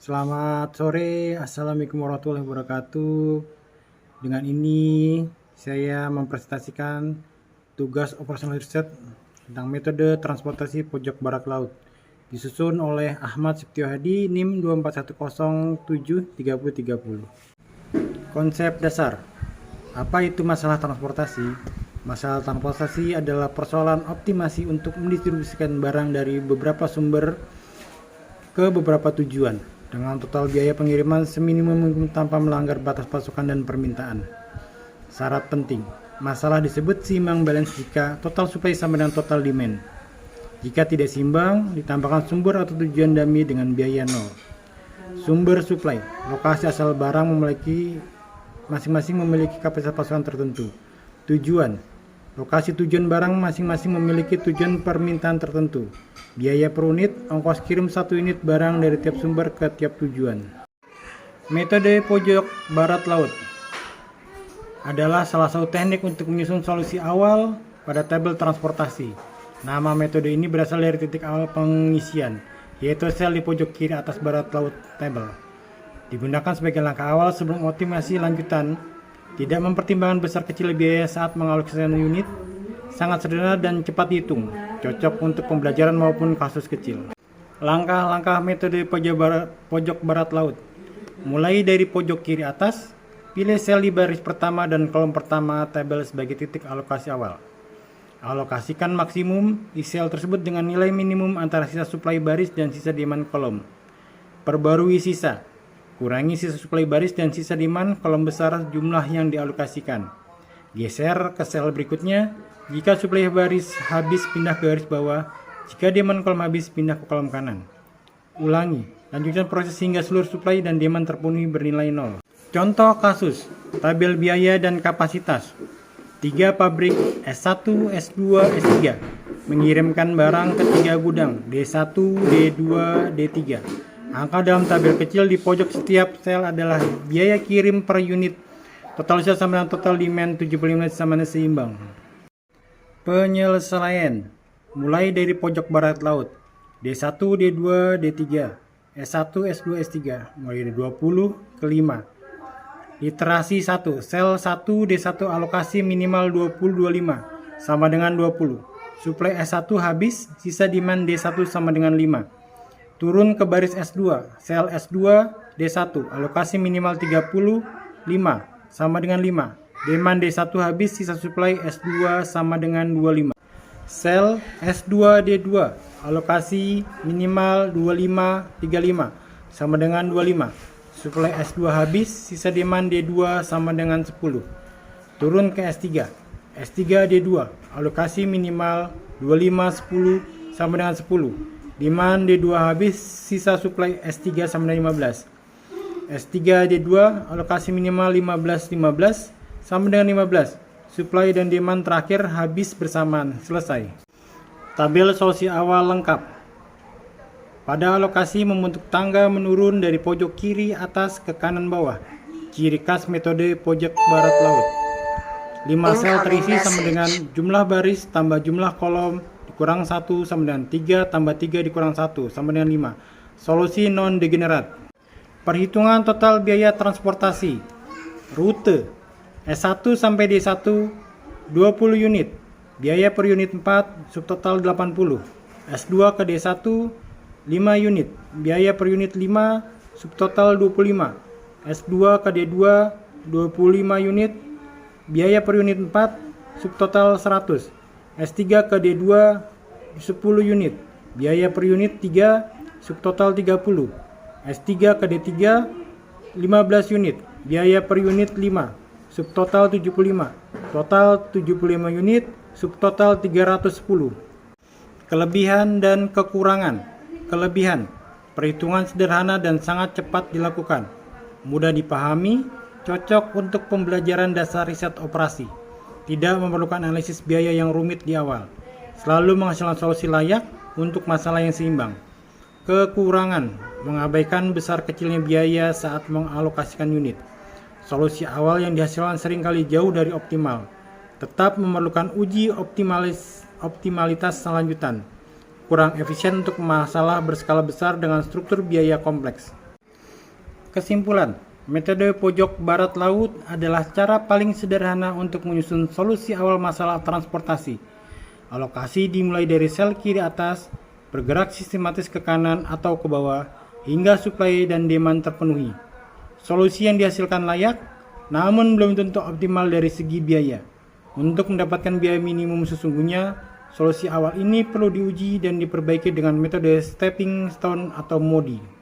Selamat sore, Assalamualaikum warahmatullahi wabarakatuh. Dengan ini saya mempresentasikan tugas operasional riset tentang metode transportasi pojok barat laut, disusun oleh Ahmad Septio Hadi, NIM 241073030. Konsep dasar. Apa itu masalah transportasi? Masalah transportasi adalah persoalan optimasi untuk mendistribusikan barang dari beberapa sumber ke beberapa tujuan dengan total biaya pengiriman seminimum mungkin tanpa melanggar batas pasokan dan permintaan. Syarat penting, masalah disebut seimbang balance jika total supply sama dengan total demand. Jika tidak seimbang, ditambahkan sumber atau tujuan dummy dengan biaya nol. Sumber supply, lokasi asal barang masing-masing memiliki kapasitas pasokan tertentu. Tujuan, lokasi tujuan barang masing-masing memiliki tujuan permintaan tertentu. Biaya per unit, ongkos kirim satu unit barang dari tiap sumber ke tiap tujuan. Metode pojok barat laut adalah salah satu teknik untuk menyusun solusi awal pada tabel transportasi. Nama metode ini berasal dari titik awal pengisian, yaitu sel di pojok kiri atas barat laut tabel. Digunakan sebagai langkah awal sebelum optimasi lanjutan, tidak mempertimbangkan besar kecil biaya saat mengalokasikan unit, sangat sederhana dan cepat dihitung, cocok untuk pembelajaran maupun kasus kecil. Langkah-langkah metode pojok barat laut. Mulai dari pojok kiri atas, pilih sel di baris pertama dan kolom pertama tabel sebagai titik alokasi awal. Alokasikan maksimum di sel tersebut dengan nilai minimum antara sisa suplai baris dan sisa demand kolom. Perbarui sisa. Kurangi sisa suplai baris dan sisa demand kolom besar jumlah yang dialokasikan. Geser ke sel berikutnya. Jika suplai baris habis, pindah ke garis bawah. Jika demand kolom habis, pindah ke kolom kanan. Ulangi. Lanjutkan proses hingga seluruh suplai dan demand terpenuhi bernilai 0. Contoh kasus. Tabel biaya dan kapasitas. 3 pabrik S1, S2, S3 mengirimkan barang ke 3 gudang D1, D2, D3. Angka dalam tabel kecil di pojok setiap sel adalah biaya kirim per unit. Total sisa sama dengan total demand 75 sama dengan seimbang. Penyelesaian mulai dari pojok barat laut D1, D2, D3, S1, S2, S3 mulai dari 20 ke 5. Iterasi 1, sel 1 D1 alokasi minimal 20-25 sama dengan 20. Suplai S1 habis, sisa demand D1 sama dengan 5. Turun ke baris S2, sel S2 D1 alokasi minimal 30-5 sama dengan 5. Demand D1 habis, sisa suplai S2 sama dengan 25. Sel S2 D2 alokasi minimal 25-35 sama dengan 25. Suplai S2 habis, sisa demand D2 sama dengan 10. Turun ke S3. S3 D2 alokasi minimal 25-10 sama dengan 10. Demand D2 habis, sisa suplai S3 sama dengan 15. S3 D2 alokasi minimal 15-15 sama dengan 15. Suplai dan demand terakhir habis bersamaan. Selesai. Tabel solusi awal lengkap. Pada alokasi membentuk tangga menurun dari pojok kiri atas ke kanan bawah. Ciri khas metode pojok barat laut. 5 sel terisi sama dengan jumlah baris tambah jumlah kolom dikurang 1 sama dengan 3 tambah 3 dikurang 1 sama dengan 5. Solusi non-degenerat. Perhitungan total biaya transportasi. Rute S1 sampai D1 20 unit. Biaya per unit 4, subtotal 80. S2 ke D1 5 unit. Biaya per unit 5, subtotal 25. S2 ke D2 25 unit. Biaya per unit 4, subtotal 100. S3 ke D2 10 unit. Biaya per unit 3, subtotal 30. S3 ke D3 15 unit. Biaya per unit 5, subtotal 75. Total 75 unit, subtotal 310. Kelebihan dan kekurangan. Kelebihan, perhitungan sederhana dan sangat cepat dilakukan. Mudah dipahami, cocok untuk pembelajaran dasar riset operasi. Tidak memerlukan analisis biaya yang rumit di awal. Selalu menghasilkan solusi layak untuk masalah yang seimbang. Kekurangan, mengabaikan besar kecilnya biaya saat mengalokasikan unit. Solusi awal yang dihasilkan seringkali jauh dari optimal. Tetap memerlukan uji optimalitas selanjutan. Kurang efisien untuk masalah berskala besar dengan struktur biaya kompleks. Kesimpulan, metode pojok barat laut adalah cara paling sederhana untuk menyusun solusi awal masalah transportasi. Alokasi dimulai dari sel kiri atas, bergerak sistematis ke kanan atau ke bawah, hingga suplai dan demand terpenuhi. Solusi yang dihasilkan layak, namun belum tentu optimal dari segi biaya. Untuk mendapatkan biaya minimum sesungguhnya, solusi awal ini perlu diuji dan diperbaiki dengan metode stepping stone atau MODI.